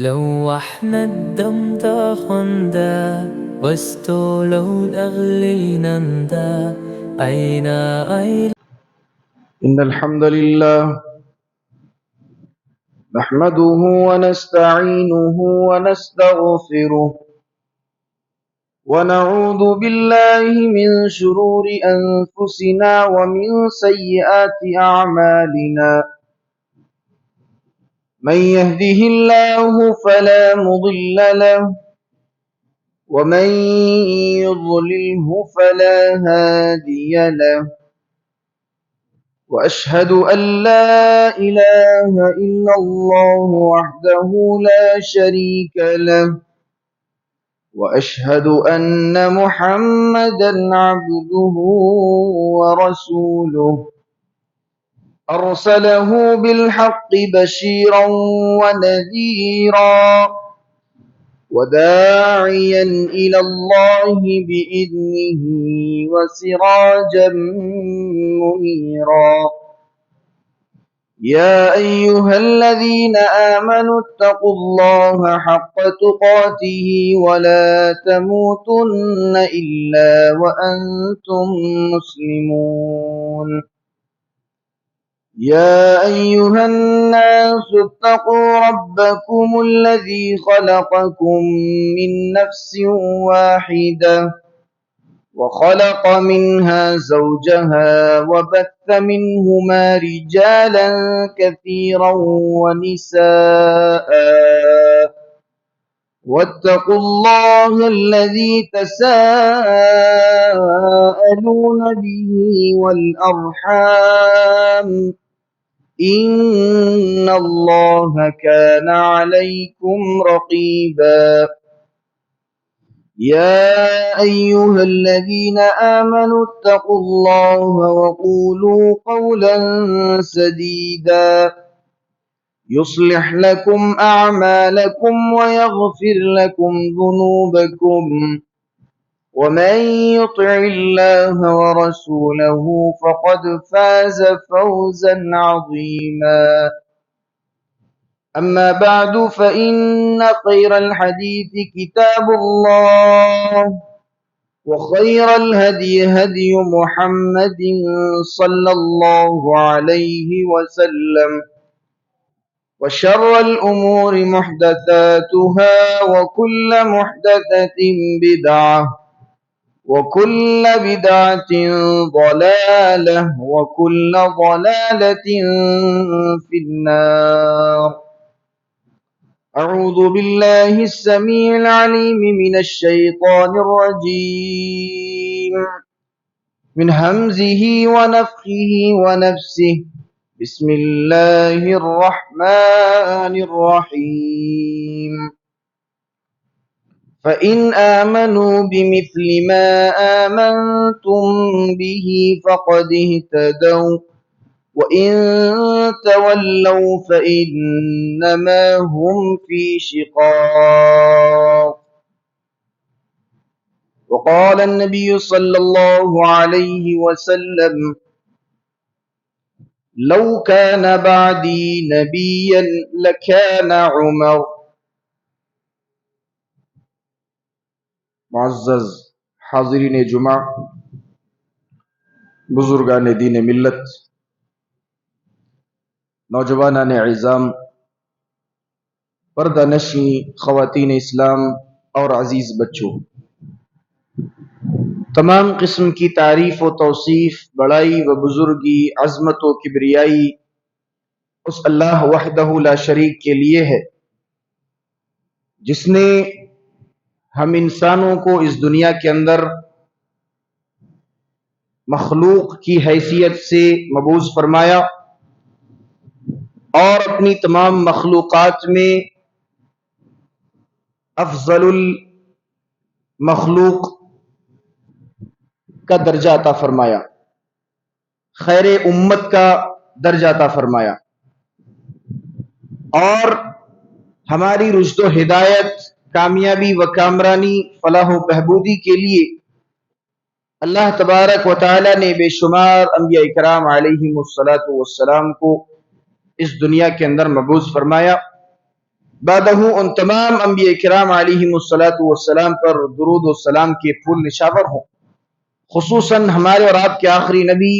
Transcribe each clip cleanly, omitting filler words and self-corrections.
لوحنا الدم تاخندا واستولوا الأغلينندا أين إن الحمد لله نحمده ونستعينه ونستغفره ونعوذ بالله من شرور أنفسنا ومن سيئات أعمالنا من يهده الله فلا مضل له ومن يضلله فلا هادي له وأشهد أن لا إله إلا الله وحده لا شريك له وأشهد أن محمدا عبده ورسوله أرسله بالحق بشيرا ونذيرا وداعيا إلى الله بإذنه وسراجا منيرا يا أيها الذين آمنوا اتقوا الله حق تقاته ولا تموتن إلا وأنتم مسلمون يا أيها الناس اتقوا ربكم الذي خلقكم من نفس واحدة وخلق منها زوجها وبث منهما رجالا كثيرا ونساء واتقوا الله الذي تساءلون به والأرحام إن الله كان عليكم رقيبا يا أيها الذين آمنوا اتقوا الله وقولوا قولا سديدا يصلح لكم أعمالكم ويغفر لكم ذنوبكم ومن يطع الله ورسوله فقد فاز فوزا عظيما أما بعد فإن خير الحديث كتاب الله وخير الهدي هدي محمد صلى الله عليه وسلم وشر الأمور محدثاتها وكل محدثة بدعة وكل بدعة ضلالة وكل ضلالة في النار أعوذ بالله السميع العليم من الشيطان الرجيم من همزه ونفخه ونفسه بسم الله الرحمن الرحيم فإن آمنوا بمثل ما آمنتم به فقد اهتدوا وإن تولوا فإنما هم في شقاق وقال النبي صلى الله عليه وسلم لو كان بعدي نبيا لكان عمر. معزز حاضرین جمعہ، بزرگان دین ملت، نوجوانان عظام، پردہ نشین خواتین اسلام اور عزیز بچوں، تمام قسم کی تعریف و توصیف، بڑائی و بزرگی، عظمت و کبریائی اس اللہ وحدہ لا شریک کے لیے ہے جس نے ہم انسانوں کو اس دنیا کے اندر مخلوق کی حیثیت سے مبعوث فرمایا اور اپنی تمام مخلوقات میں افضل المخلوق کا درجہ عطا فرمایا، خیر امت کا درجہ عطا فرمایا، اور ہماری رشد و ہدایت، کامیابی و کامرانی، فلاح و بہبودی کے لیے اللہ تبارک و تعالی نے بے شمار انبیاء اکرام علیہم الصلاۃ والسلام کو اس دنیا کے اندر مبعوث فرمایا، بعدہو ان تمام انبیاء کرام علیہم پر درود و سلام کے پھول نشاور ہوں، خصوصاً ہمارے اور آپ کے آخری نبی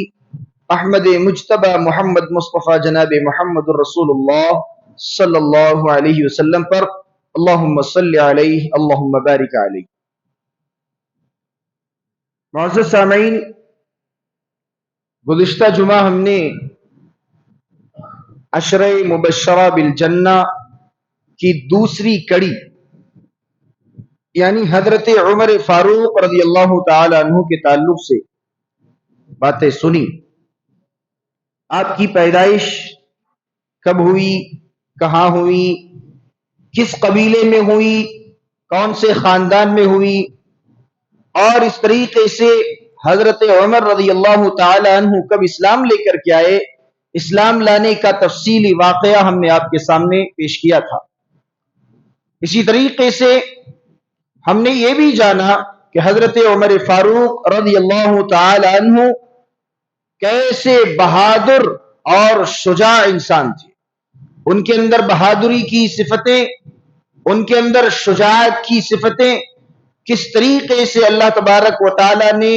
احمد مجتبی محمد مصطفیٰ جناب محمد الرسول اللہ صلی اللہ علیہ وسلم پر، اللہم صلی علیہ اللہم بارک علیہ۔ معزز سامعین، گزشتہ جمعہ ہم نے عشرہ مبشرہ بالجنہ کی دوسری کڑی یعنی حضرت عمر فاروق رضی اللہ تعالی عنہ کے تعلق سے باتیں سنی۔ آپ کی پیدائش کب ہوئی، کہاں ہوئی، کس قبیلے میں ہوئی، کون سے خاندان میں ہوئی، اور اس طریقے سے حضرت عمر رضی اللہ تعالی عنہ کب اسلام لے کر کے آئے، اسلام لانے کا تفصیلی واقعہ ہم نے آپ کے سامنے پیش کیا تھا۔ اسی طریقے سے ہم نے یہ بھی جانا کہ حضرت عمر فاروق رضی اللہ تعالی عنہ کیسے بہادر اور شجاع انسان تھے، ان کے اندر بہادری کی صفتیں، ان کے اندر شجاعت کی صفتیں کس طریقے سے اللہ تبارک و تعالی نے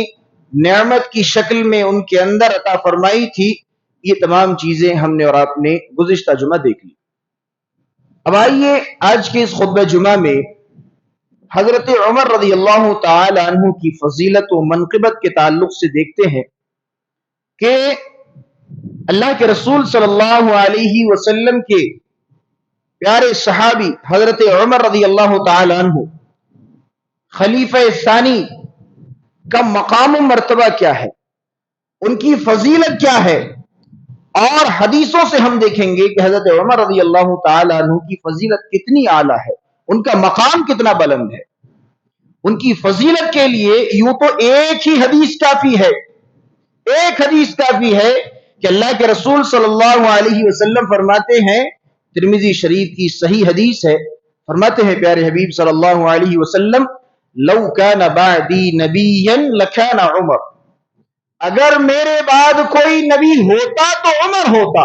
نعمت کی شکل میں ان کے اندر عطا فرمائی تھی، یہ تمام چیزیں ہم نے اور آپ نے گزشتہ جمعہ دیکھ لی۔ اب آئیے آج کے اس خطبہ جمعہ میں حضرت عمر رضی اللہ تعالی عنہ کی فضیلت و منقبت کے تعلق سے دیکھتے ہیں کہ اللہ کے رسول صلی اللہ علیہ وسلم کے پیارے صحابی حضرت عمر رضی اللہ تعالی عنہ خلیفہ ثانی کا مقام و مرتبہ کیا ہے، ان کی فضیلت کیا ہے، اور حدیثوں سے ہم دیکھیں گے کہ حضرت عمر رضی اللہ تعالی عنہ کی فضیلت کتنی اعلیٰ ہے، ان کا مقام کتنا بلند ہے۔ ان کی فضیلت کے لیے یوں تو ایک ہی حدیث کافی ہے، ایک حدیث کافی ہے کہ اللہ کے رسول صلی اللہ علیہ وسلم فرماتے ہیں، ترمذی شریف کی صحیح حدیث ہے، فرماتے ہیں پیارے حبیب صلی اللہ علیہ وسلم، لو کان بعدی نبیا لکان عمر، اگر میرے بعد کوئی نبی ہوتا تو عمر ہوتا۔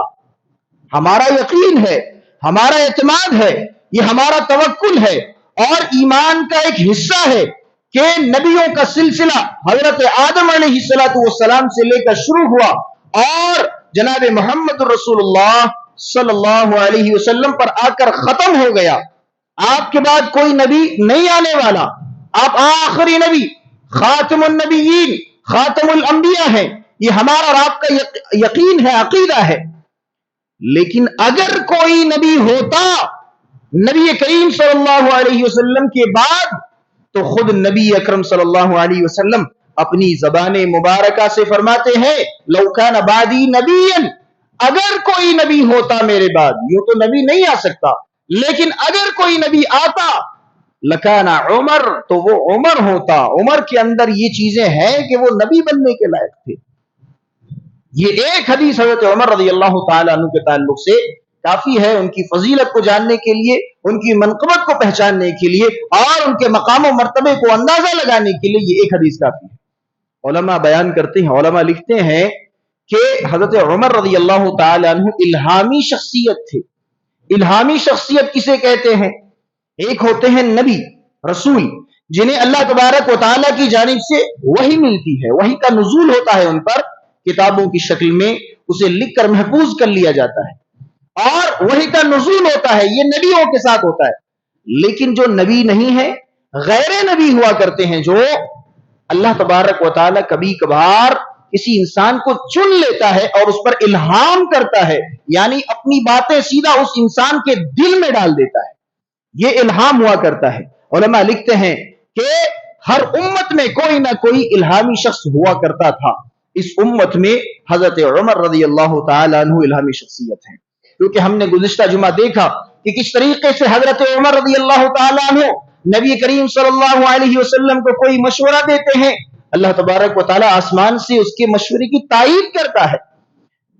ہمارا یقین ہے، ہمارا اعتماد ہے، یہ ہمارا توکل ہے اور ایمان کا ایک حصہ ہے کہ نبیوں کا سلسلہ حضرت آدم علیہ السلام سے لے کر شروع ہوا اور جناب محمد الرسول اللہ صلی اللہ علیہ وسلم پر آ کر ختم ہو گیا۔ آپ کے بعد کوئی نبی نہیں آنے والا، آپ آخری نبی، خاتم النبیین، خاتم الانبیاء ہیں، یہ ہمارا اور آپ کا یقین ہے، عقیدہ ہے۔ لیکن اگر کوئی نبی ہوتا نبی کریم صلی اللہ علیہ وسلم کے بعد تو خود نبی اکرم صلی اللہ علیہ وسلم اپنی زبان مبارکہ سے فرماتے ہیں، لو کان بعدی نبیا، اگر کوئی نبی ہوتا میرے بعد، یوں تو نبی نہیں آ سکتا لیکن اگر کوئی نبی آتا لکان عمر، تو وہ عمر ہوتا۔ عمر کے اندر یہ چیزیں ہیں کہ وہ نبی بننے کے لائق تھے۔ یہ ایک حدیث حضرت عمر رضی اللہ تعالی عنہ کے تعلق سے کافی ہے، ان کی فضیلت کو جاننے کے لیے، ان کی منقبت کو پہچاننے کے لیے اور ان کے مقام و مرتبے کو اندازہ لگانے کے لیے یہ ایک حدیث کافی ہے۔ علماء بیان کرتے ہیں، علماء لکھتے ہیں کہ حضرت عمر رضی اللہ تعالی عنہ الہامی شخصیت تھے۔ الہامی شخصیت کسے کہتے ہیں؟ ایک ہوتے ہیں نبی، رسول، جنہیں اللہ تبارک و تعالیٰ کی جانب سے وحی ملتی ہے، وحی کا نزول ہوتا ہے ان پر کتابوں کی شکل میں، اسے لکھ کر محفوظ کر لیا جاتا ہے اور وحی کا نزول ہوتا ہے، یہ نبیوں کے ساتھ ہوتا ہے۔ لیکن جو نبی نہیں ہے، غیر نبی ہوا کرتے ہیں، جو اللہ تبارک و تعالیٰ کبھی کبھار کسی انسان کو چن لیتا ہے اور اس پر الہام کرتا ہے، یعنی اپنی باتیں سیدھا اس انسان کے دل میں ڈال دیتا ہے، یہ الہام ہوا کرتا ہے۔ علماء لکھتے ہیں کہ ہر امت میں کوئی نہ کوئی الہامی شخص ہوا کرتا تھا، اس امت میں حضرت عمر رضی اللہ تعالی عنہ الہامی شخصیت ہے، کیونکہ ہم نے گزشتہ جمعہ دیکھا کہ کس طریقے سے حضرت عمر رضی اللہ تعالی عنہ نبی کریم صلی اللہ علیہ وسلم کو کوئی مشورہ دیتے ہیں، اللہ تبارک و تعالی آسمان سے اس کے مشورے کی تائید کرتا ہے۔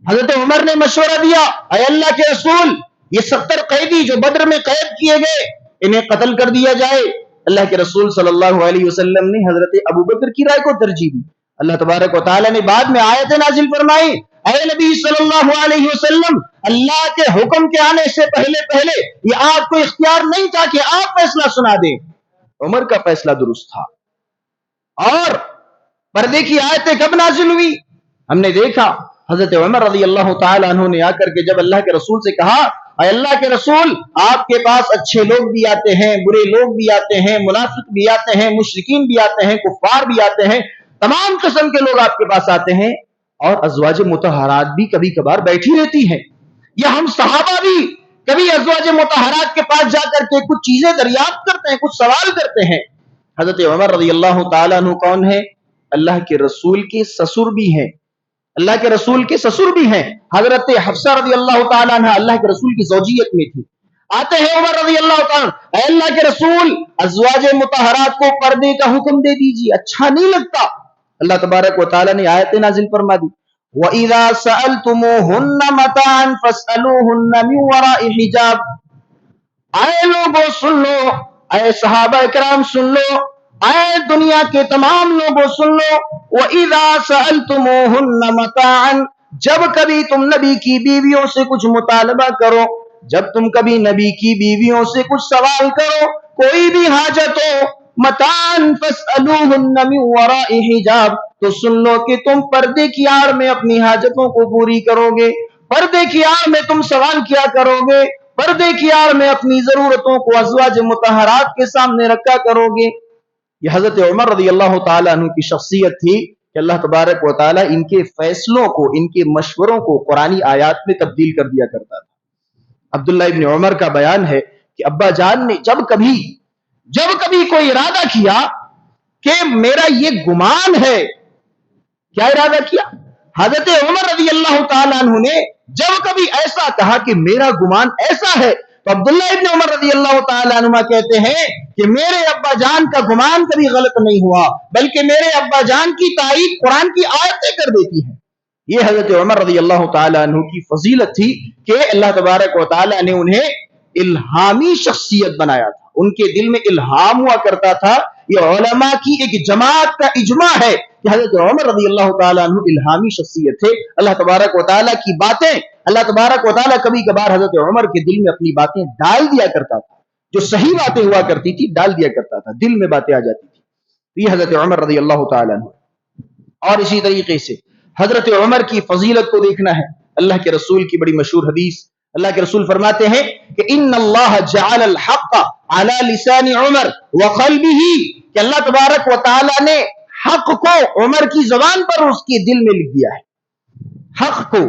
حضرت عمر نے مشورہ دیا، اے اللہ کے رسول، یہ 70 قیدی جو بدر میں قید کیے گئے انہیں قتل کر دیا جائے۔ اللہ کے رسول صلی اللہ علیہ وسلم نے حضرت ابو بکر کی رائے کو ترجیح دی۔ اللہ تبارک و تعالی نے بعد میں آیت نازل فرمائی، اے نبی صلی اللہ علیہ وسلم، اللہ کے حکم کے آنے سے پہلے پہلے یہ آپ کو اختیار نہیں تھا کہ آپ فیصلہ سنا دیں۔ عمر کا فیصلہ درست تھا۔ اور پردے کی آیتیں کب نازل ہوئی؟ ہم نے دیکھا حضرت عمر رضی اللہ تعالیٰ عنہ نے آ کر کے جب اللہ کے رسول سے کہا، اے اللہ کے رسول، آپ کے پاس اچھے لوگ بھی آتے ہیں، برے لوگ بھی آتے ہیں، منافق بھی آتے ہیں، مشرکین بھی آتے ہیں، کفار بھی آتے ہیں، تمام قسم کے لوگ آپ کے پاس آتے ہیں، اور ازواج مطہرات بھی کبھی کبھار بیٹھی رہتی ہیں، یا ہم صحابہ بھی کبھی ازواج مطہرات کے پاس جا کر کے کچھ چیزیں دریافت کرتے ہیں، کچھ سوال کرتے ہیں۔ حضرت عمر رضی اللہ تعالیٰ عنہ کون ہے؟ اللہ کے رسول کے سسر بھی ہیں، اللہ کے رسول کے سسر بھی ہیں۔ حضرت حفصہ رضی اللہ تعالیٰ عنہ اللہ کے رسول کی زوجیت میں تھی۔ آتے ہیں عمر رضی اللہ تعالیٰ، اے اللہ کے رسول، ازواج مطہرات کو پردے کا حکم دے دیجیے، اچھا نہیں لگتا۔ اللہ تبارک و تعالیٰ نے آیت نازل فرما دی، وَإِذَا سَأَلْتُمُوهُنَّ مَتَاعًا فَاسْأَلُوهُنَّ مِنْ وَرَاءِ حِجَابٍ۔ اے لوگوں سن لو، اے صحابہ کرام سن لو، اے دنیا کے تمام لوگوں سن لو، وَإِذَا سَأَلْتُمُوهُنَّ مَتَاعًا، جب کبھی تم نبی کی بیویوں سے کچھ مطالبہ کرو، جب تم کبھی نبی کی بیویوں سے کچھ سوال کرو، کوئی بھی حاجت ہو، متاعًا فَاسْأَلُوهُنَّ مِنْ وَرَاءِ حِجَابٍ، تو سن لو کہ تم پردے کی آڑ میں اپنی حاجتوں کو پوری کرو گے، پردے کی آڑ میں تم سوال کیا کرو گے، پردے کی آڑ میں اپنی ضرورتوں کو ازواج مطہرات کے سامنے رکھا کرو گے۔ یہ حضرت عمر رضی اللہ تعالیٰ عنہ کی شخصیت تھی کہ اللہ تبارک و تعالیٰ ان کے فیصلوں کو، ان کے مشوروں کو قرآنی آیات میں تبدیل کر دیا کرتا تھا۔ عبداللہ ابن عمر کا بیان ہے کہ ابا جان نے جب کبھی کوئی ارادہ کیا کہ میرا یہ گمان ہے، کیا ارادہ کیا؟ حضرت عمر رضی اللہ تعالیٰ عنہ نے جب کبھی ایسا کہا کہ میرا گمان ایسا ہے، تو عبداللہ ابن عمر رضی اللہ تعالیٰ عنہ کہتے ہیں کہ میرے ابا جان کا گمان کبھی غلط نہیں ہوا، بلکہ میرے ابا جان کی تائید قرآن کی آیتیں کر دیتی ہیں۔ یہ حضرت عمر رضی اللہ تعالیٰ عنہ کی فضیلت تھی کہ اللہ تبارک و تعالیٰ نے انہیں الہامی شخصیت بنایا تھا، ان کے دل میں الہام ہوا کرتا تھا۔ یہ علماء کی ایک جماعت کا اجماع ہے کہ حضرت عمر رضی اللہ تعالیٰ عنہ الہامی شخصیت تھے۔ اللہ تبارک و تعالیٰ کی باتیں، اللہ تبارک و تعالیٰ کبھی کبھار حضرت عمر کے دل میں اپنی باتیں ڈال دیا کرتا تھا، جو صحیح باتیں ہوا کرتی تھی ڈال دیا کرتا تھا، دل میں باتیں آ جاتی تھی۔ یہ حضرت عمر رضی اللہ تعالیٰ عنہ۔ اور اسی طریقے سے حضرت عمر کی فضیلت کو دیکھنا ہے، اللہ کے رسول کی بڑی مشہور حدیث، اللہ کے رسول فرماتے ہیں کہ ان اللہ جعل الحق علی لسان عمر وقلبہ، کہ اللہ تبارک و تعالی نے حق کو عمر کی زبان پر اس کے دل میں لکھ دیا ہے۔ حق کو،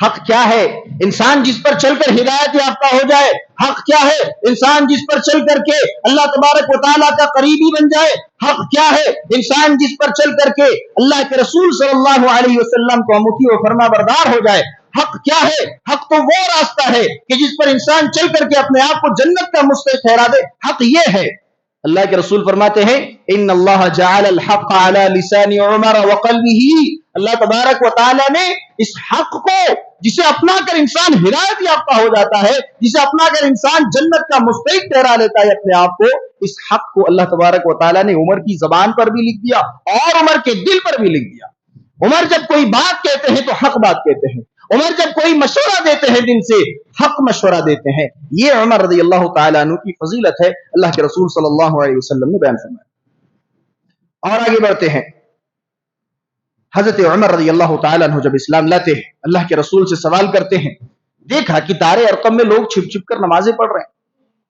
حق کیا ہے؟ انسان جس پر چل کر ہدایت یافتہ ہو جائے۔ حق کیا ہے؟ انسان جس پر چل کر کے اللہ تبارک و تعالیٰ کا قریبی بن جائے۔ حق کیا ہے؟ انسان جس پر چل کر کے اللہ کے رسول صلی اللہ علیہ وسلم کو مطیع و فرما بردار ہو جائے۔ حق کیا ہے؟ حق تو وہ راستہ ہے کہ جس پر انسان چل کر کے اپنے آپ کو جنت کا مستحق ٹھہرا دے۔ حق یہ ہے۔ اللہ کے رسول فرماتے ہیں ان اللہ جعل الحق علی لسان عمر وقلبہ، اللہ تبارک و تعالی نے اس حق کو، جسے اپنا کر انسان ہدایت یافتہ ہو جاتا ہے، جسے اپنا کر انسان جنت کا مستحق ٹھہرا لیتا ہے اپنے آپ کو، اس حق کو اللہ تبارک و تعالی نے عمر کی زبان پر بھی لکھ دیا اور عمر کے دل پر بھی لکھ دیا۔ عمر جب کوئی بات کہتے ہیں تو حق بات کہتے ہیں، عمر جب کوئی مشورہ دیتے ہیں دل سے، حق مشورہ دیتے ہیں۔ یہ عمر رضی اللہ تعالیٰ عنہ کی فضیلت ہے، اللہ کے رسول صلی اللہ علیہ وسلم نے بیان فرمایا۔ اور آگے بڑھتے ہیں، حضرت عمر رضی اللہ تعالیٰ عنہ جب اسلام لاتے ہیں، اللہ کے رسول سے سوال کرتے ہیں، دیکھا کہ دار ارقم میں لوگ چھپ چھپ کر نمازیں پڑھ رہے ہیں،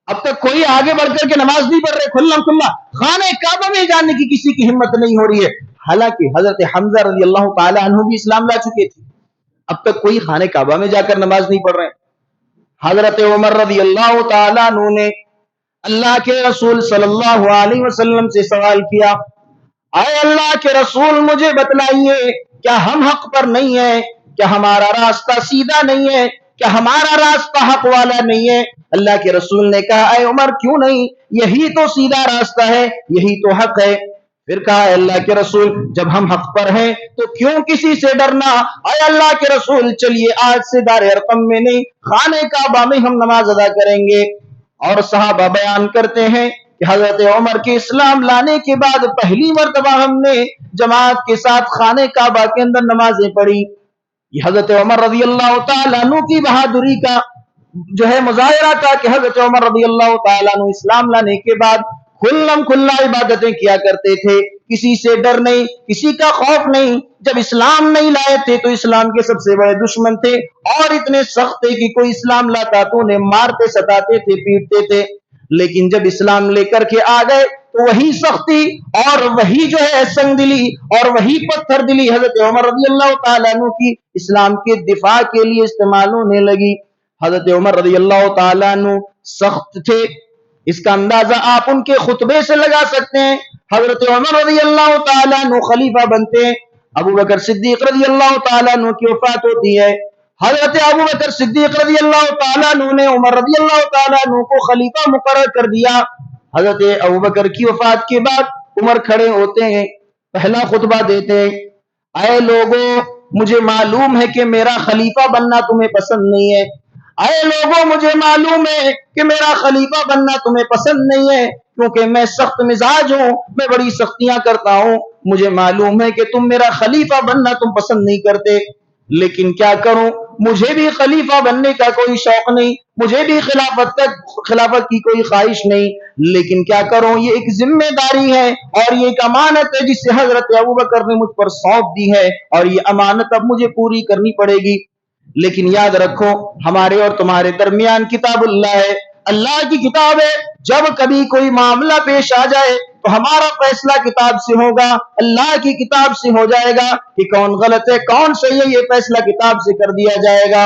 اب تک کوئی آگے بڑھ کر کے نماز نہیں پڑھ رہے، کھلا کھلا خانہ کعبہ میں جانے کی کسی کی ہمت نہیں ہو رہی ہے، حالانکہ حضرت حمزہ رضی اللہ تعالیٰ عنہ بھی اسلام لا چکے تھے، اب تک کوئی خانہ کعبہ میں جا کر نماز نہیں پڑھ رہے ہیں۔ حضرت عمر رضی اللہ تعالیٰ عنہ نے اللہ کے رسول صلی اللہ علیہ وسلم سے سوال کیا، اے اللہ کے رسول مجھے بتلائیے، کیا ہم حق پر نہیں ہیں؟ کیا ہمارا راستہ سیدھا نہیں ہے؟ کیا ہمارا راستہ حق والا نہیں ہے؟ اللہ کے رسول نے کہا، اے عمر کیوں نہیں، یہی تو سیدھا راستہ ہے، یہی تو حق ہے۔ پھر کہا، اے اللہ کے رسول جب ہم حق پر ہیں تو کیوں کسی سے ڈرنا؟ اے اللہ کے رسول چلیے آج سے دار ارقم میں نہیں، خانہ کعبہ میں ہم نماز ادا کریں گے۔ اور صحابہ بیان کرتے ہیں کہ حضرت عمر کے اسلام لانے کے بعد پہلی مرتبہ ہم نے جماعت کے ساتھ خانہ کعبہ کے اندر نمازیں پڑھی۔ یہ حضرت عمر رضی اللہ تعالیٰ عنہ کی بہادری کا جو ہے مظاہرہ تھا کہ حضرت عمر رضی اللہ تعالیٰ عنہ اسلام لانے کے بعد کھلم کھلا عبادتیں کیا کرتے تھے، کسی سے ڈر نہیں، کسی کا خوف نہیں۔ جب اسلام نہیں لائے تھے تو اسلام کے سب سے بڑے دشمن تھے اور اتنے سخت تھے کہ کوئی اسلام لاتا تو انہیں مارتے ستاتے تھے، پیٹتے تھے۔ لیکن جب اسلام لے کر کے آ گئے تو وہی سختی اور وہی جو ہے سنگ دلی اور وہی پتھر دلی حضرت عمر رضی اللہ تعالیٰ عنہ کی اسلام کے دفاع کے لیے استعمال ہونے لگی۔ حضرت عمر رضی اللہ تعالیٰ عنہ سخت تھے، اس کا اندازہ آپ ان کے خطبے سے لگا سکتے ہیں۔ حضرت عمر رضی اللہ تعالیٰ عنہ خلیفہ بنتے ہیں، ابو بکر صدیق رضی اللہ تعالیٰ عنہ کی وفات ہوتی ہے۔ حضرت ابو بکر صدیق رضی اللہ تعالیٰ عنہ نے عمر رضی اللہ تعالیٰ عنہ کو خلیفہ مقرر کر دیا۔ حضرت ابو بکر کی وفات کے بعد عمر کھڑے ہوتے ہیں، پہلا خطبہ دیتے ہیں، اے لوگوں مجھے معلوم ہے کہ میرا خلیفہ بننا تمہیں پسند نہیں ہے، اے لوگوں مجھے معلوم ہے کہ میرا خلیفہ بننا تمہیں پسند نہیں ہے، کیونکہ میں سخت مزاج ہوں، میں بڑی سختیاں کرتا ہوں، مجھے معلوم ہے کہ تم میرا خلیفہ بننا تم پسند نہیں کرتے، لیکن کیا کروں، مجھے بھی خلیفہ بننے کا کوئی شوق نہیں، مجھے بھی خلافت کی کوئی خواہش نہیں، لیکن کیا کروں، یہ ایک ذمہ داری ہے اور یہ ایک امانت ہے جس سے حضرت ابو بکر نے مجھ پر سونپ دی ہے اور یہ امانت اب مجھے پوری کرنی پڑے گی۔ لیکن یاد رکھو ہمارے اور تمہارے درمیان کتاب اللہ ہے، اللہ کی کتاب ہے، جب کبھی کوئی معاملہ پیش آ جائے تو ہمارا فیصلہ کتاب سے ہوگا، اللہ کی کتاب سے ہو جائے گا کہ کون غلط ہے کون صحیح ہے، یہ فیصلہ کتاب سے کر دیا جائے گا۔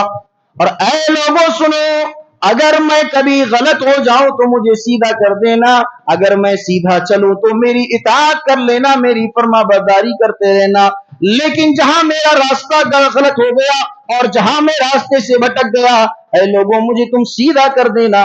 اور اے لوگوں سنو، اگر میں کبھی غلط ہو جاؤں تو مجھے سیدھا کر دینا، اگر میں سیدھا چلوں تو میری اطاعت کر لینا، میری فرما برداری کرتے رہنا، لیکن جہاں میرا راستہ غلط ہو گیا اور جہاں میں راستے سے بھٹک گیا، اے لوگوں مجھے تم سیدھا کر دینا۔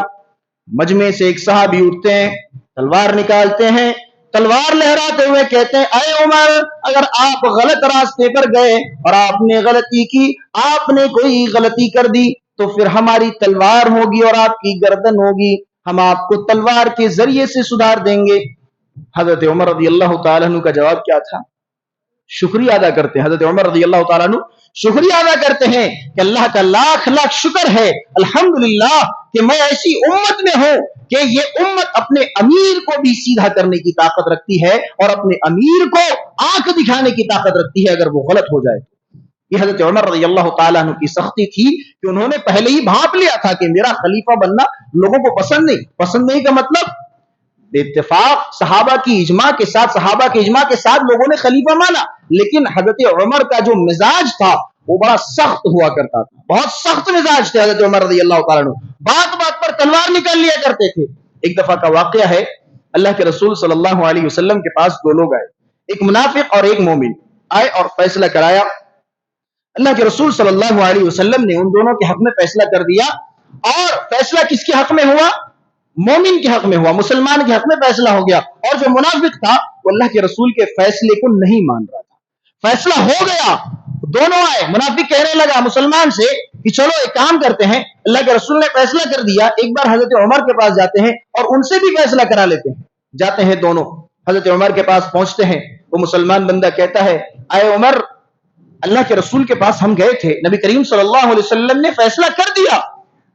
مجمع سے ایک صحابی اٹھتے ہیں، تلوار نکالتے ہیں، تلوار لہراتے ہوئے کہتے ہیں، اے عمر اگر آپ غلط راستے پر گئے اور آپ نے غلطی کی، آپ نے کوئی غلطی کر دی تو پھر ہماری تلوار ہوگی اور آپ کی گردن ہوگی، ہم آپ کو تلوار کے ذریعے سے سدھار دیں گے۔ حضرت عمر رضی اللہ تعالیٰ عنہ کا جواب کیا تھا؟ شکریہ ادا کرتے ہیں، حضرت عمر رضی اللہ تعالیٰ عنہ شکریہ ادا کرتے ہیں کہ اللہ کا لاکھ لاکھ شکر ہے الحمدللہ کہ میں ایسی امت میں ہوں کہ یہ امت اپنے امیر کو بھی سیدھا کرنے کی طاقت رکھتی ہے اور اپنے امیر کو آنکھ دکھانے کی طاقت رکھتی ہے اگر وہ غلط ہو جائے۔ یہ حضرت عمر رضی اللہ تعالیٰ عنہ کی سختی تھی کہ انہوں نے پہلے ہی بھانپ لیا تھا کہ میرا خلیفہ بننا لوگوں کو پسند نہیں کا مطلب اتفاق صحابہ کی اجماع کے ساتھ لوگوں نے خلیفہ مانا، لیکن حضرت عمر کا جو مزاج تھا وہ بڑا سخت ہوا کرتا تھا، بہت سخت مزاج تھے حضرت عمر رضی اللہ تعالیٰ عنہ، بات بات پر تلوار نکال لیا کرتے تھے۔ ایک دفعہ کا واقعہ ہے، اللہ کے رسول صلی اللہ علیہ وسلم کے پاس دو لوگ آئے، ایک منافق اور ایک مومن آئے اور فیصلہ کرایا۔ اللہ کے رسول صلی اللہ علیہ وسلم نے ان دونوں کے حق میں فیصلہ کر دیا، اور فیصلہ کس کے حق میں ہوا؟ مومن کے حق میں ہوا، مسلمان کے حق میں فیصلہ ہو گیا، اور جو منافق تھا وہ اللہ کے رسول کے فیصلے کو نہیں مان رہا تھا۔ فیصلہ ہو گیا، دونوں آئے، منافق کہنے لگا مسلمان سے کہ چلو ایک کام کرتے ہیں، اللہ کے رسول نے فیصلہ کر دیا، ایک بار حضرت عمر کے پاس جاتے ہیں اور ان سے بھی فیصلہ کرا لیتے ہیں۔ جاتے ہیں دونوں، حضرت عمر کے پاس پہنچتے ہیں، وہ مسلمان بندہ کہتا ہے، اے عمر اللہ کے رسول کے پاس ہم گئے تھے، نبی کریم صلی اللہ علیہ وسلم نے فیصلہ کر دیا،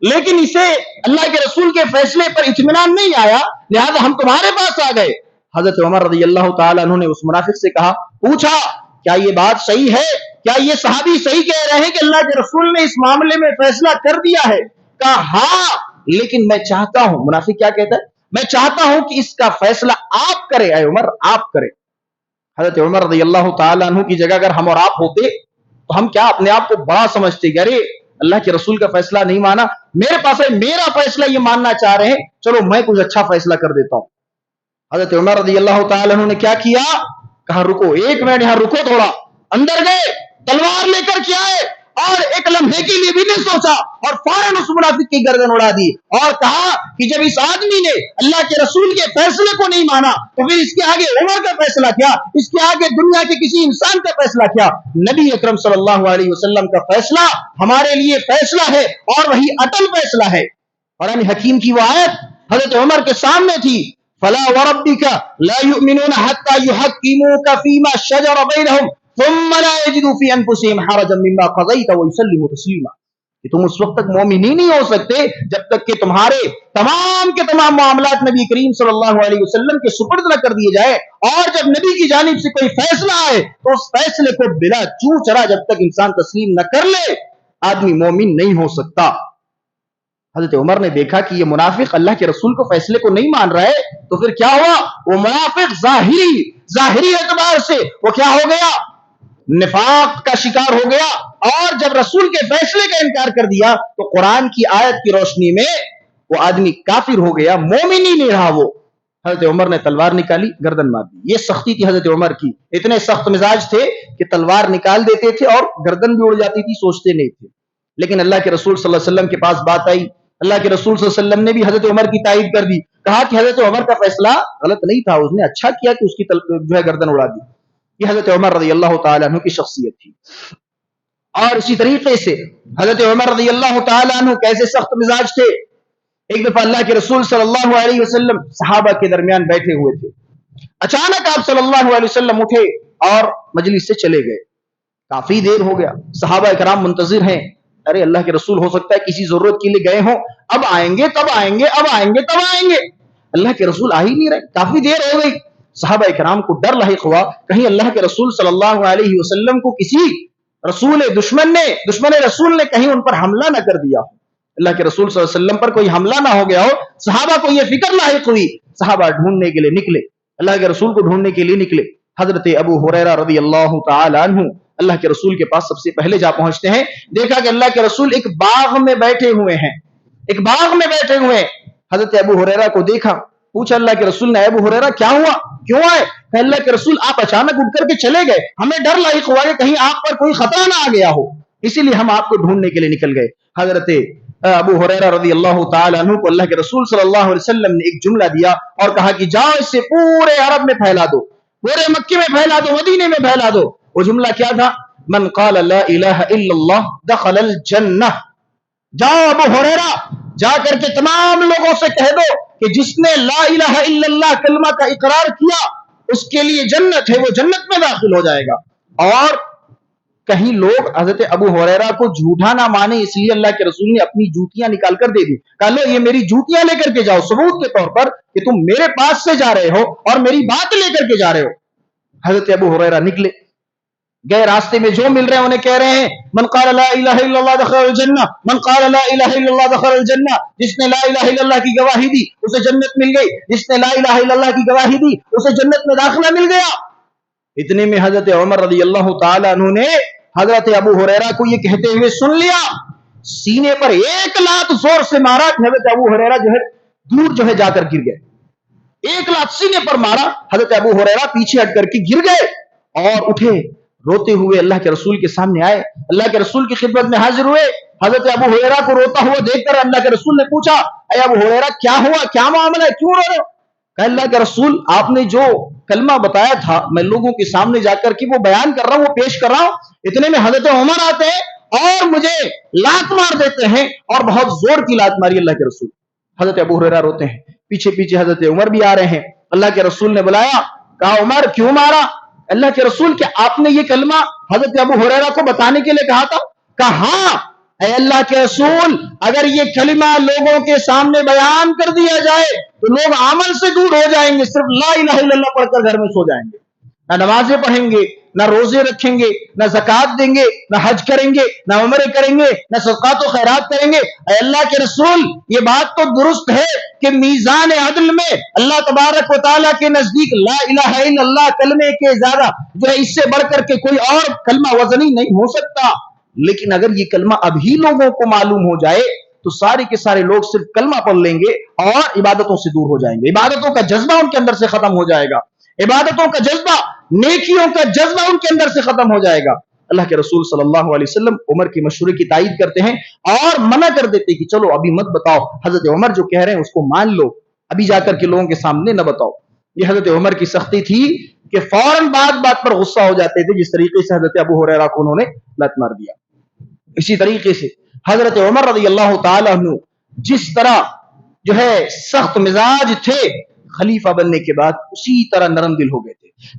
لیکن اسے اللہ کے رسول کے فیصلے پر اطمینان نہیں آیا، لہذا ہم تمہارے پاس آ گئے۔ حضرت عمر رضی اللہ تعالیٰ عنہ نے اس منافق سے کہا، پوچھا کیا یہ بات صحیح ہے؟ کیا یہ صحابی صحیح کہہ رہے ہیں کہ اللہ کے رسول نے اس معاملے میں فیصلہ کر دیا ہے؟ کہا ہاں، لیکن میں چاہتا ہوں، منافق کیا کہتا ہے، میں چاہتا ہوں کہ اس کا فیصلہ آپ کریں، اے عمر آپ کریں۔ حضرت عمر رضی اللہ تعالیٰ عنہ کی جگہ اگر ہم اور آپ ہوتے تو ہم کیا اپنے آپ کو بڑا سمجھتے کہ ارے اللہ کے رسول کا فیصلہ نہیں مانا، میرے پاس ہے، میرا فیصلہ یہ ماننا چاہ رہے ہیں، چلو میں کچھ اچھا فیصلہ کر دیتا ہوں۔ حضرت عمر رضی اللہ تعالیٰ عنہ نے کیا کیا؟ کہا رکو ایک منٹ، یہاں رکو تھوڑا، اندر گئے، تلوار لے کر کے آئے اور ایک لمحے کے لیے بھی نہیں سوچا اور فوراً اس منافق کی گردن اڑا دی اور کہا کہ جب اس آدمی نے اللہ کے رسول کے فیصلے کو نہیں مانا تو پھر اس کے آگے عمر کا فیصلہ کیا، اس کے آگے دنیا کے کسی انسان کا فیصلہ کیا؟ نبی اکرم صلی اللہ علیہ وسلم کا فیصلہ ہمارے لیے فیصلہ ہے اور وہی اٹل فیصلہ ہے۔ قرآن حکیم کی وہ آیت حضرت عمر کے سامنے تھی، فلا وربک لا یؤمنون حتی یحکموک فیما شجر بینہم ثم لا يجدوا في انفسهم حرجا مما قضيت ويسلموا تسلیما، کہ تم اس وقت تک مومن ہی نہیں ہو سکتے جب تک کہ تمہارے تمام کے تمام معاملات نبی کریم صلی اللہ علیہ وسلم کے سپرد نہ کر دیے جائے، اور جب نبی کی جانب سے کوئی فیصلہ آئے تو اس فیصلے کو بلا چوں چرا جب تک انسان تسلیم نہ کر لے آدمی مومن نہیں ہو سکتا۔ حضرت عمر نے دیکھا کہ یہ منافق اللہ کے رسول کو فیصلے کو نہیں مان رہا ہے، تو پھر کیا ہوا؟ وہ منافق ظاہری اعتبار سے وہ کیا ہو گیا؟ نفاق کا شکار ہو گیا، اور جب رسول کے فیصلے کا انکار کر دیا تو قرآن کی آیت کی روشنی میں وہ آدمی کافر ہو گیا، مومن ہی نہیں رہا وہ۔ حضرت عمر نے تلوار نکالی، گردن مار دی۔ یہ سختی تھی حضرت عمر کی، اتنے سخت مزاج تھے کہ تلوار نکال دیتے تھے اور گردن بھی اڑ جاتی تھی، سوچتے نہیں تھے۔ لیکن اللہ کے رسول صلی اللہ علیہ وسلم کے پاس بات آئی، اللہ کے رسول صلی اللہ علیہ وسلم نے بھی حضرت عمر کی تائید کر دی، کہا کہ حضرت عمر کا فیصلہ غلط نہیں تھا، اس نے اچھا کیا کہ اس کی جو ہے گردن اڑا دی۔ یہ حضرت عمر رضی اللہ تعالیٰ عنہ کی شخصیت تھی۔ اور اسی طریقے سے حضرت عمر رضی اللہ تعالیٰ عنہ کیسے سخت مزاج تھے۔ ایک دفعہ اللہ کے رسول صلی اللہ علیہ وسلم صحابہ کے درمیان بیٹھے ہوئے تھے، اچانک آپ صلی اللہ علیہ وسلم اٹھے اور مجلس سے چلے گئے۔ کافی دیر ہو گیا، صحابہ کرام منتظر ہیں، ارے اللہ کے رسول ہو سکتا ہے کسی ضرورت کے لیے گئے ہوں، اب آئیں گے تب آئیں گے، اب آئیں گے تب آئیں گے، اللہ کے رسول آ ہی نہیں رہے، کافی دیر ہو گئی۔ صحابہ کرام کو ڈر لاحق ہوا، کہیں اللہ کے رسول صلی اللہ علیہ وسلم کو کسی دشمن رسول نے کہیں ان پر حملہ نہ کر دیا ہو، اللہ کے رسول صلی اللہ علیہ وسلم پر کوئی حملہ نہ ہو گیا ہو۔ صحابہ کو یہ فکر لاحق ہوئی، صحابہ ڈھونڈنے کے لیے نکلے، اللہ کے رسول کو ڈھونڈنے کے لیے نکلے۔ حضرت ابو ہریرہ رضی اللہ تعالی عنہ اللہ کے رسول کے پاس سب سے پہلے جا پہنچتے ہیں، دیکھا کہ اللہ کے رسول ایک باغ میں بیٹھے ہوئے ہیں، ایک باغ میں بیٹھے ہوئے ہیں۔ حضرت ابو ہریرہ کو دیکھا، پوچھا اللہ کے رسول نے، ابو ہریرہ کیا ہوا، کیوں آئے؟ کہ اللہ کے رسول آپ اچانک اٹھ کر کے چلے گئے، ہمیں ڈر لاحق ہوا کہ کہیں آپ پر کوئی خطرہ نہ آ گیا ہو، اسی لیے ہم آپ کو ڈھونڈنے کے لیے نکل گئے۔ حضرت ابو ہریرہ رضی اللہ تعالی عنہ کو اللہ کے رسول صلی اللہ علیہ وسلم نے ایک جملہ دیا اور کہا کہ جاؤ اسے پورے عرب میں پھیلا دو، پورے مکے میں پھیلا دو، مدینے میں پھیلا دو۔ وہ جملہ کیا تھا؟ من قال لا الہ الا اللہ دخل الجنہ۔ جاؤ ابو ہریرہ، جا کر کے تمام لوگوں سے کہہ دو کہ جس نے لا الہ الا اللہ کلمہ کا اقرار کیا اس کے لیے جنت ہے، وہ جنت میں داخل ہو جائے گا۔ اور کہیں لوگ حضرت ابو ہریرہ کو جھوٹا نہ مانے، اس لیے اللہ کے رسول نے اپنی جوتیاں نکال کر دے دی، کہا لو یہ میری جوتیاں لے کر کے جاؤ، ثبوت کے طور پر کہ تم میرے پاس سے جا رہے ہو اور میری بات لے کر کے جا رہے ہو۔ حضرت ابو ہریرہ نکلے، گئے، راستے میں جو مل رہے ہیں انہیں کہہ رہے ہیں من قال لا الہ الا اللہ دخل الجنہ، من قال لا الہ الا اللہ دخل الجنہ، جس نے لا الہ الا اللہ کی گواہی دی اسے جنت مل گئی، جس نے لا الہ الا اللہ کی گواہی دی اسے جنت میں داخلہ مل گیا۔ اتنے میں حضرت عمر رضی اللہ تعالی عنہ نے حضرت ابو ہریرہ کو یہ کہتے ہوئے سن لیا، سینے پر ایک لات زور سے مارا کہ حضرت ابو ہریرہ جو ہے دور جو ہے جا کر گر گئے، ایک لات سینے پر مارا، حضرت ابو ہریرہ پیچھے ہٹ کر کے گر گئے اور اٹھے، روتے ہوئے اللہ کے رسول کے سامنے آئے، اللہ کے رسول کی خدمت میں حاضر ہوئے۔ حضرت ابو ہریرہ کو روتا ہوا دیکھ کر اللہ کے رسول نے پوچھا، اے ابو ہریرہ کیا ہوا، کیا معاملہ ہے، کیوں رو رہے ہو؟ کہ اللہ کے رسول آپ نے جو کلمہ بتایا تھا میں لوگوں کے سامنے جا کر کے وہ بیان کر رہا ہوں، وہ پیش کر رہا ہوں، اتنے میں حضرت عمر آتے ہیں اور مجھے لات مار دیتے ہیں، اور بہت زور کی لات ماری اللہ کے رسول۔ حضرت ابو ہریرہ روتے ہیں، پیچھے پیچھے حضرت عمر بھی آ رہے ہیں، اللہ کے رسول نے بلایا، کہا عمر کیوں مارا؟ اللہ کے رسول کہ آپ نے یہ کلمہ حضرت ابو ہریرہ کو بتانے کے لیے کہا تھا؟ کہا ہاں اے اللہ کے رسول، اگر یہ کلمہ لوگوں کے سامنے بیان کر دیا جائے تو لوگ عمل سے دور ہو جائیں گے، صرف لا الہ الا اللہ پڑھ کر گھر میں سو جائیں گے، نہ نمازیں پڑھیں گے، نہ روزے رکھیں گے، نہ زکوٰۃ دیں گے، نہ حج کریں گے، نہ عمرے کریں گے، نہ صدقات و خیرات کریں گے۔ اے اللہ کے رسول یہ بات تو درست ہے کہ میزان عدل میں اللہ تبارک و تعالیٰ کے نزدیک لا الہ الا اللہ کلمے کے زیادہ جو ہے اس سے بڑھ کر کے کوئی اور کلمہ وزنی نہیں ہو سکتا، لیکن اگر یہ کلمہ ابھی لوگوں کو معلوم ہو جائے تو سارے کے سارے لوگ صرف کلمہ پڑھ لیں گے اور عبادتوں سے دور ہو جائیں گے، عبادتوں کا جذبہ ان کے اندر سے ختم ہو جائے گا، عبادتوں کا جذبہ، نیکیوں کا جذبہ ان کے اندر سے ختم ہو جائے گا۔ اللہ کے رسول صلی اللہ علیہ وسلم عمر کے مشورے کی تائید کرتے ہیں اور منع کر دیتے کہ چلو ابھی مت بتاؤ، حضرت عمر جو کہہ رہے ہیں اس کو مان لو، ابھی جا کر کے لوگوں کے سامنے نہ بتاؤ۔ یہ حضرت عمر کی سختی تھی کہ فوراً بات پر غصہ ہو جاتے تھے، جس طریقے سے حضرت ابو ہریرہ کو انہوں نے لت مار دیا۔ اسی طریقے سے حضرت عمر رضی اللہ تعالی عنہ جس طرح جو ہے سخت مزاج تھے، خلیفہ بننے کے بعد اسی طرح نرم دل ہو گئے تھے،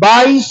22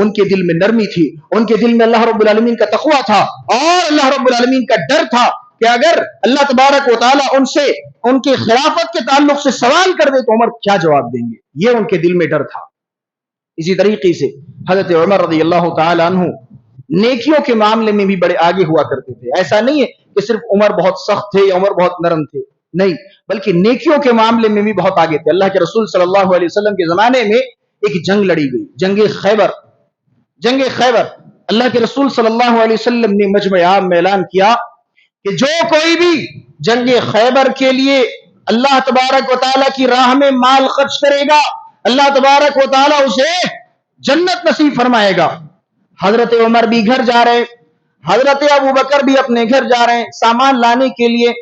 ان کے دل میں نرمی تھی, ان کے دل میں اللہ رب العالمین کا تقویٰ تھا, اور اللہ رب العالمین کا ڈر تھا کہ اگر اللہ تبارک و تعالیٰ ان سے ان کے خلافت کے تعلق سے سوال کر دے تو عمر کیا جواب دیں گے. یہ ان کے دل میں ڈر تھا. اسی طریقے سے حضرت عمر رضی اللہ تعالیٰ عنہ نیکیوں کے معاملے میں بھی بڑے آگے ہوا کرتے تھے. ایسا نہیں ہے کہ صرف عمر بہت سخت تھے یا عمر بہت نرم تھے, نہیں, بلکہ نیکیوں کے معاملے میں بھی بہت آگے تھے. اللہ کے رسول صلی اللہ علیہ وسلم کے زمانے میں ایک جنگ لڑی گئی, جنگ خیبر. جنگ خیبر, اللہ کے رسول صلی اللہ علیہ وسلم نے مجمع عام میں اعلان کیا کہ جو کوئی بھی جنگ خیبر کے لیے اللہ تبارک و تعالیٰ کی راہ میں مال خرچ کرے گا, اللہ تبارک و تعالیٰ اسے جنت نصیب فرمائے گا. حضرت عمر بھی گھر جا رہے, حضرت ابو بکر بھی اپنے گھر جا رہے ہیں سامان لانے کے لیے,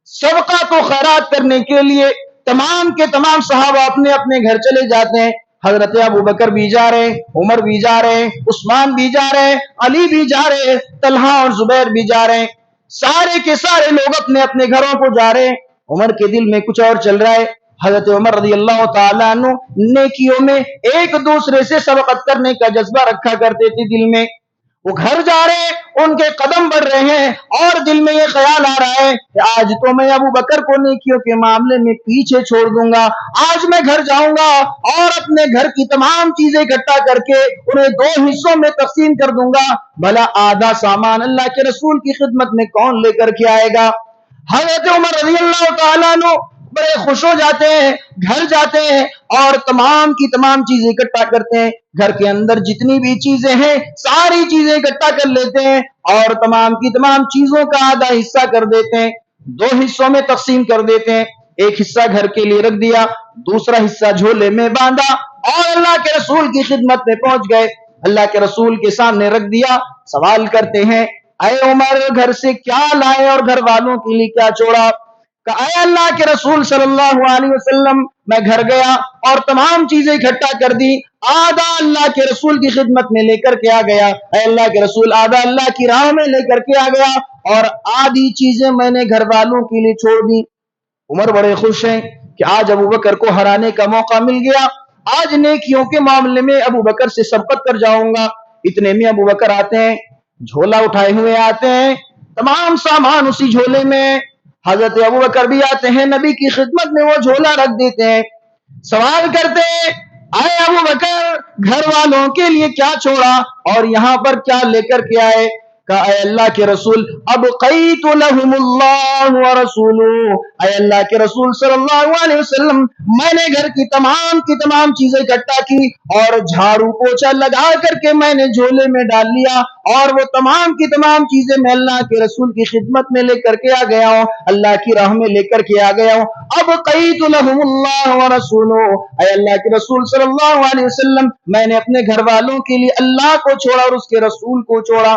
صدقات و خیرات کرنے کے لیے. تمام کے تمام صحابہ اپنے اپنے گھر چلے جاتے ہیں. حضرت ابو بکر بھی جا رہے ہیں, عمر بھی جا رہے ہیں, عثمان بھی جا رہے ہیں, علی بھی جا رہے ہیں, طلحہ اور زبیر بھی جا رہے ہیں. سارے کے سارے لوگ اپنے اپنے گھروں کو جا رہے ہیں. عمر کے دل میں کچھ اور چل رہا ہے. حضرت عمر رضی اللہ تعالیٰ عنہ نیکیوں میں ایک دوسرے سے سبقت کرنے کا جذبہ رکھا کرتے تھے دل میں. وہ گھر جا رہے ہیں, ان کے قدم بڑھ رہے ہیں, اور دل میں یہ خیال آ رہا ہے کہ آج تو میں ابو بکر کو نیکیوں کے معاملے میں پیچھے چھوڑ دوں گا. آج میں گھر جاؤں گا اور اپنے گھر کی تمام چیزیں اکٹھا کر کے انہیں 2 حصوں میں تقسیم کر دوں گا. بھلا آدھا سامان اللہ کے رسول کی خدمت میں کون لے کر کے آئے گا. حضرت عمر رضی اللہ تعالیٰ عنہ بڑے خوش ہو جاتے ہیں, گھر جاتے ہیں اور تمام کی تمام چیزیں اکٹھا کرتے ہیں. گھر کے اندر جتنی بھی چیزیں ہیں ساری چیزیں اکٹھا کر لیتے ہیں اور تمام کی تمام چیزوں کا آدھا حصہ کر دیتے ہیں, 2 حصوں میں تقسیم کر دیتے ہیں. ایک حصہ گھر کے لیے رکھ دیا, دوسرا حصہ جھولے میں باندھا اور اللہ کے رسول کی خدمت میں پہنچ گئے. اللہ کے رسول کے سامنے رکھ دیا. سوال کرتے ہیں, اے عمر, گھر سے کیا لائے اور گھر والوں کے لیے کیا چھوڑا؟ کہ اے اللہ کے رسول صلی اللہ علیہ وسلم, میں گھر گیا اور تمام چیزیں اکٹھا کر دی, آدھا اللہ کے رسول کی خدمت میں لے کر کے آ گیا. اے اللہ کے رسول, آدھا اللہ کی راہ میں لے کر کے آ گیا اور آدھی چیزیں میں نے گھر والوں کے لیے چھوڑ دی. عمر بڑے خوش ہیں کہ آج ابو بکر کو ہرانے کا موقع مل گیا. آج نیکیوں کے معاملے میں ابو بکر سے سبقت کر جاؤں گا. اتنے میں ابو بکر آتے ہیں, جھولا اٹھائے ہوئے آتے ہیں, تمام سامان اسی جھولے میں. حضرت ابو بکر بھی آتے ہیں, نبی کی خدمت میں وہ جھولا رکھ دیتے ہیں. سوال کرتے ہیں, اے ابو بکر, گھر والوں کے لیے کیا چھوڑا اور یہاں پر کیا لے کر کے آئے؟ کہا, اے اللہ کے رسول, ابقیت لہم اللہ ورسولہ, اے اللہ کے رسول صلی اللہ علیہ وسلم, میں نے گھر کی تمام چیزیں اکٹھا کی اور جھاڑو پوچھا لگا کر کے میں نے جھولے میں ڈال لیا اور وہ تمام کی تمام چیزیں میں اللہ کے رسول کی خدمت میں لے کر کے آ گیا ہوں, اللہ کی راہ میں لے کر کے آ گیا ہوں. ابقیت لہم اللہ ورسولہ, اے اللہ کے رسول صلی اللہ علیہ وسلم, میں نے اپنے گھر والوں کے لیے اللہ کو چھوڑا اور اس کے رسول کو چھوڑا.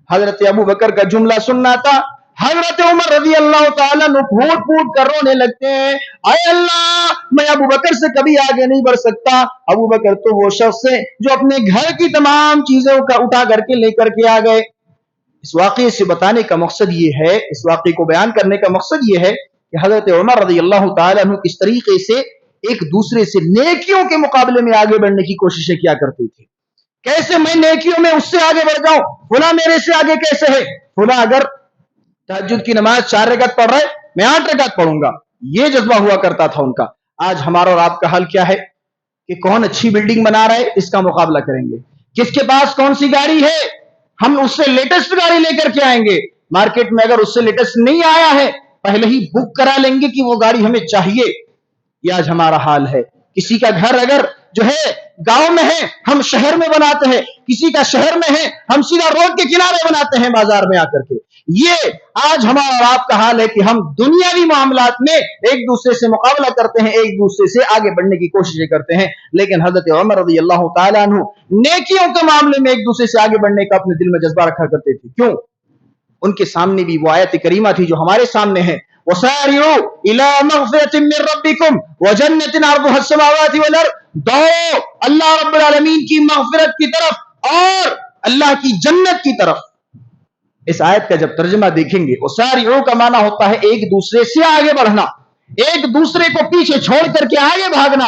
حضرت ابو بکر کا جملہ سننا تھا. حضرت عمر رضی اللہ تعالیٰ نے پھوٹ پھوٹ کر رونے لگتے ہیں, اے اللہ, میں ابو بکر سے کبھی آگے نہیں بڑھ سکتا. ابو بکر تو وہ شخص ہے جو اپنے گھر کی تمام چیزوں کا اٹھا کر کے لے کر کے آ گئے. اس واقعے سے بتانے کا مقصد یہ ہے, اس واقعے کو بیان کرنے کا مقصد یہ ہے کہ حضرت عمر رضی اللہ تعالیٰ عنہ کس طریقے سے ایک دوسرے سے نیکیوں کے مقابلے میں آگے بڑھنے کی کوششیں کیا کرتے تھے. کیسے میں نیکیوں میں اس سے آگے بڑھ جاؤں, فلاں میرے سے آگے کیسے ہے, فلاں اگر تہجد کی نماز 4 رکعت پڑھ رہے, میں 8 رکعت پڑھوں گا. یہ جذبہ ہوا کرتا تھا ان کا. آج ہمارا اور آپ کا حال کیا ہے کہ کون اچھی بلڈنگ بنا رہا ہے, اس کا مقابلہ کریں گے. کس کے پاس کون سی گاڑی ہے, ہم اس سے لیٹسٹ گاڑی لے کر کے آئیں گے. مارکیٹ میں اگر اس سے لیٹسٹ نہیں آیا ہے, پہلے ہی بک کرا لیں گے کہ وہ گاڑی ہمیں چاہیے. یہ آج ہمارا حال ہے. کسی کا گھر اگر جو ہے گاؤں میں ہے, ہم شہر میں بناتے ہیں. کسی کا شہر میں ہے, ہم سیدھا روڈ کے کنارے بناتے ہیں بازار میں آ کر کے. یہ آج ہمارا اور آپ کا حال ہے کہ ہم دنیاوی معاملات میں ایک دوسرے سے مقابلہ کرتے ہیں, ایک دوسرے سے آگے بڑھنے کی کوششیں کرتے ہیں. لیکن حضرت عمر رضی اللہ تعالیٰ عنہ نیکیوں کے معاملے میں ایک دوسرے سے آگے بڑھنے کا اپنے دل میں جذبہ رکھا کرتے تھے. کیوں؟ ان کے سامنے بھی وہ آیت کریمہ تھی جو ہمارے سامنے ہے, وَسَارِعُوا إِلَىٰ مَغْفِرَةٍ مِّن رَّبِّكُمْ وَجَنَّةٍ عَرْضُهَا السَّمَاوَاتُ وَالْأَرْضُ, دوڑو اللہ رب العالمین کی مغفرت کی طرف اور اللہ کی جنت کی طرف. اس آیت کا جب ترجمہ دیکھیں گے, وَسَارِعُوا کا معنی ہوتا ہے ایک دوسرے سے آگے بڑھنا, ایک دوسرے کو پیچھے چھوڑ کر کے آگے بھاگنا.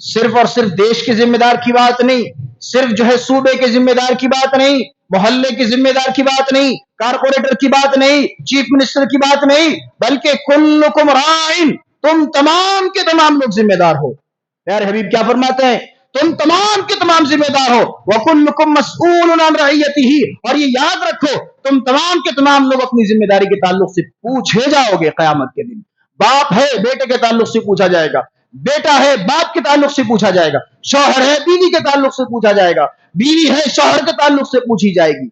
صرف اور صرف دیش کے ذمہ دار کی بات نہیں، صرف جو ہے صوبے کے ذمہ دار کی بات نہیں، محلے کے ذمہ دار کی بات نہیں، کارپوریٹر کی بات نہیں، چیف منسٹر کی بات نہیں، بلکہ کلکم راعٍ، تم تمام کے تمام لوگ ذمہ دار ہو۔ پیارے حبیب کیا فرماتے ہیں؟ تم تمام کے تمام ذمہ دار ہو۔ وَكُلُّكُمْ مَسْئُولٌ عَنْ رَعِيَّتِهِ، اور یہ یاد رکھو تم تمام کے تمام لوگ اپنی ذمہ داری کے تعلق سے پوچھے جاؤ گے قیامت کے دن۔ باپ ہے بیٹے کے تعلق سے پوچھا جائے گا، بیٹا ہے باپ کے تعلق سے پوچھا جائے گا، شوہر ہے بیوی کے تعلق سے پوچھا جائے گا، بیوی ہے شوہر کے تعلق سے پوچھی جائے گی،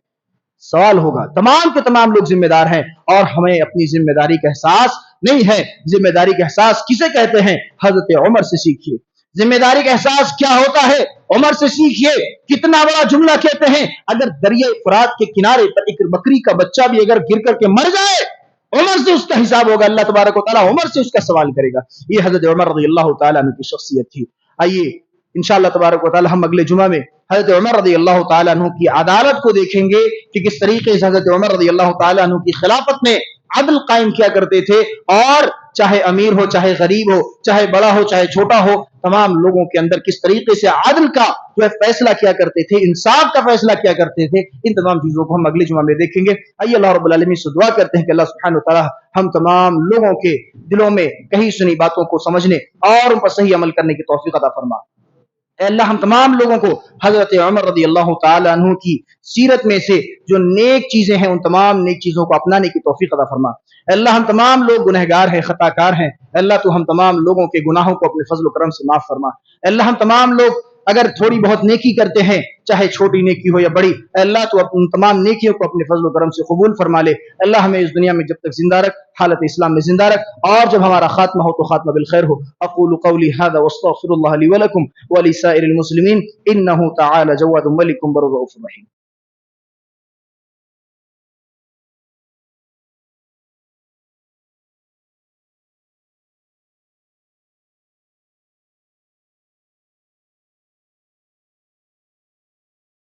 سوال ہوگا۔ تمام کے تمام لوگ ذمہ دار ہیں اور ہمیں اپنی ذمہ داری کا احساس نہیں ہے۔ ذمہ داری کا احساس کسے کہتے ہیں؟ حضرت عمر سے سیکھیے۔ ذمہ داری کا احساس کیا ہوتا ہے؟ عمر سے سیکھیے۔ کتنا بڑا جملہ کہتے ہیں، اگر دریائے فرات کے کنارے پر ایک بکری کا بچہ بھی اگر گر کر کے مر جائے، عمر سے اس کا حساب ہوگا، اللہ تبارک و تعالیٰ عمر سے اس کا سوال کرے گا۔ یہ حضرت عمر رضی اللہ تعالیٰ عنہ کی شخصیت تھی۔ آئیے انشاءاللہ تبارک و تعالیٰ ہم اگلے جمعہ میں حضرت عمر رضی اللہ تعالیٰ عنہ کی عدالت کو دیکھیں گے کہ کس طریقے سے حضرت عمر رضی اللہ تعالیٰ عنہ کی خلافت میں عدل قائم کیا کرتے تھے، اور چاہے امیر ہو، چاہے غریب ہو، چاہے بڑا ہو، چاہے چھوٹا ہو، تمام لوگوں کے اندر کس طریقے سے عدل کا جو ہے فیصلہ کیا کرتے تھے، انصاف کا فیصلہ کیا کرتے تھے۔ ان تمام چیزوں کو ہم اگلے جمعہ میں دیکھیں گے۔ آئیے اللہ رب العالمین سے دعا کرتے ہیں کہ اللہ سبحانہ وتعالی ہم تمام لوگوں کے دلوں میں کہیں سنی باتوں کو سمجھنے اور ان پر صحیح عمل کرنے کی توفیق عطا فرما۔ اے اللہ ہم تمام لوگوں کو حضرت عمر رضی اللہ تعالی عنہ کی سیرت میں سے جو نیک چیزیں ہیں ان تمام نیک چیزوں کو اپنانے کی توفیق عطا فرما۔ اے اللہ ہم تمام لوگ گنہگار ہیں، خطا کار ہیں، اے اللہ تو ہم تمام لوگوں کے گناہوں کو اپنے فضل و کرم سے معاف فرما۔ اے اللہ ہم تمام لوگ اگر تھوڑی بہت نیکی کرتے ہیں، چاہے چھوٹی نیکی ہو یا بڑی، اے اللہ تو ان تمام نیکیوں کو اپنے فضل و کرم سے قبول فرما لے۔ اے اللہ ہمیں اس دنیا میں جب تک زندہ رکھ، حالت اسلام میں زندہ رکھ، اور جب ہمارا خاتمہ ہو تو خاتمہ بالخیر ہو۔ اقول قولی هذا واستغفر الله لي ولكم ولسائر المسلمين انه تعالى جواد ملك بر رؤوف رحيم۔